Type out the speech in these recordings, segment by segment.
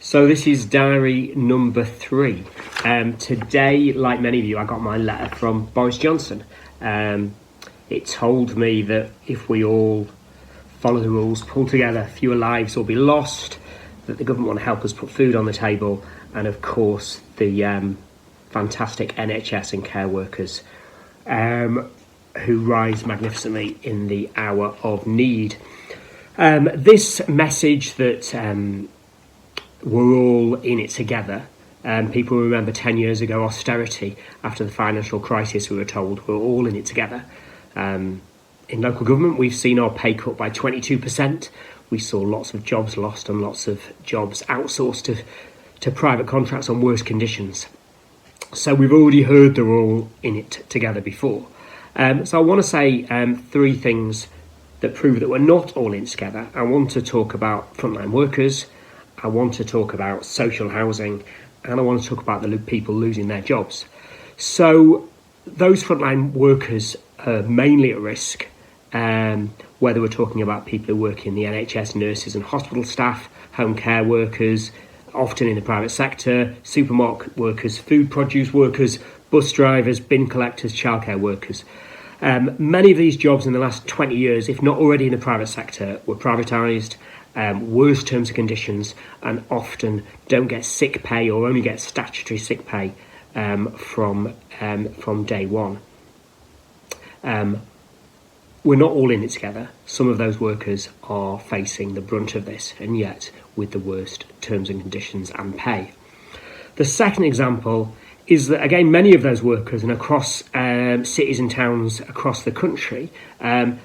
So this is diary number 3. Today, like many of you, I got my letter from Boris Johnson. It told me that if we all follow the rules, pull together, fewer lives will be lost, that the government want to help us put food on the table, and of course the fantastic NHS and care workers who rise magnificently in the hour of need. This message that we're all in it together. People remember 10 years ago, austerity, after the financial crisis, we were told we're all in it together. In local government, we've seen our pay cut by 22%. We saw lots of jobs lost and lots of jobs outsourced to private contracts on worse conditions. So we've already heard they're all in it together before. So I want to say 3 things that prove that we're not all in it together. I want to talk about frontline workers, I want to talk about social housing, and I want to talk about the people losing their jobs. So those frontline workers are mainly at risk, whether we're talking about people who work in the NHS, nurses and hospital staff, home care workers, often in the private sector, supermarket workers, food produce workers, bus drivers, bin collectors, childcare workers. Many of these jobs in the last 20 years, if not already in the private sector, were privatised, worse terms and conditions, and often don't get sick pay or only get statutory sick pay from day one. We're not all in it together. Some of those workers are facing the brunt of this, and yet with the worst terms and conditions and pay. The second example is that, again, many of those workers, and across cities and towns across the country, the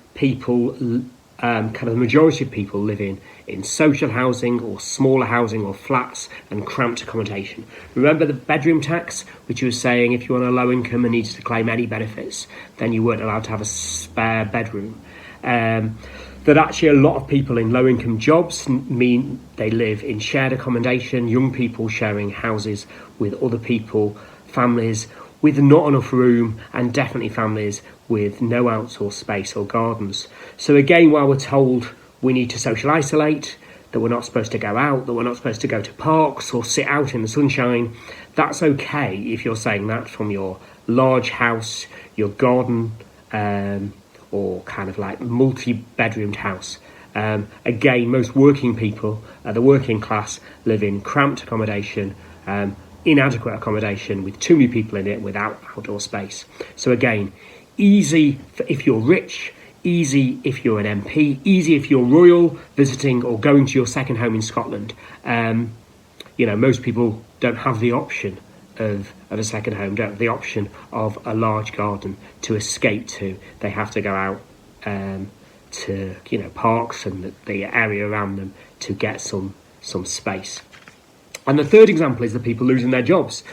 majority of people live in social housing or smaller housing or flats and cramped accommodation. Remember the bedroom tax, which was saying if you were on a low income and needed to claim any benefits, then you weren't allowed to have a spare bedroom. That actually a lot of people in low income jobs mean they live in shared accommodation, young people sharing houses with other people, families with not enough room, and definitely families with no outdoor space or gardens. So again, while we're told we need to social isolate, that we're not supposed to go out, that we're not supposed to go to parks or sit out in the sunshine, that's okay if you're saying that from your large house, your garden, or kind of like multi-bedroomed house. Again, most working people, the working class, live in cramped accommodation, inadequate accommodation with too many people in it without outdoor space. So again, easy if you're rich, easy if you're an MP, easy if you're royal, visiting or going to your second home in Scotland. Most people don't have the option of a second home, don't have the option of a large garden to escape to. They have to go out to parks and the area around them to get some space. And the third example is the people losing their jobs.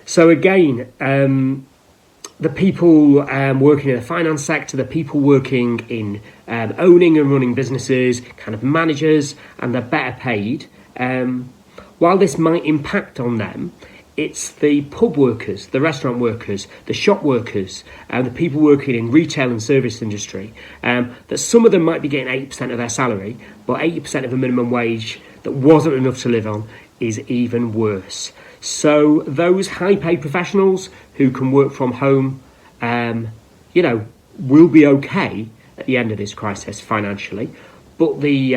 So again, the people working in the finance sector, the people working in owning and running businesses, kind of managers, and they're better paid. While this might impact on them, it's the pub workers, the restaurant workers, the shop workers, and the people working in retail and service industry, that some of them might be getting 80% of their salary, but 80% of a minimum wage that wasn't enough to live on is even worse. So those high-paid professionals who can work from home, will be okay at the end of this crisis financially. But the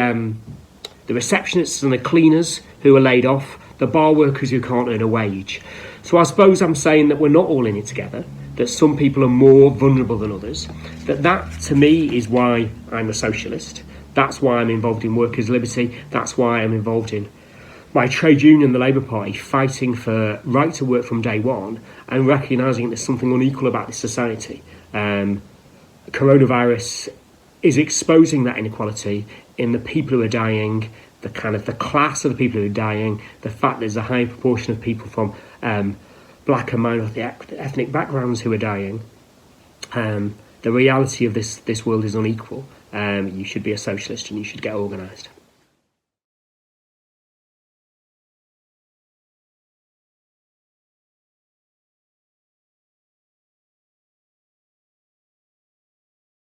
receptionists and the cleaners who are laid off, the bar workers who can't earn a wage. So I suppose I'm saying that we're not all in it together, that some people are more vulnerable than others, that to me is why I'm a socialist. That's why I'm involved in workers' liberty. That's why I'm involved in my trade union, the Labour Party, fighting for right to work from day one and recognising there's something unequal about this society. Coronavirus is exposing that inequality in the people who are dying, the class of the people who are dying, the fact there's a high proportion of people from black and minority ethnic backgrounds who are dying. The reality of this world is unequal. You should be a socialist and you should get organised.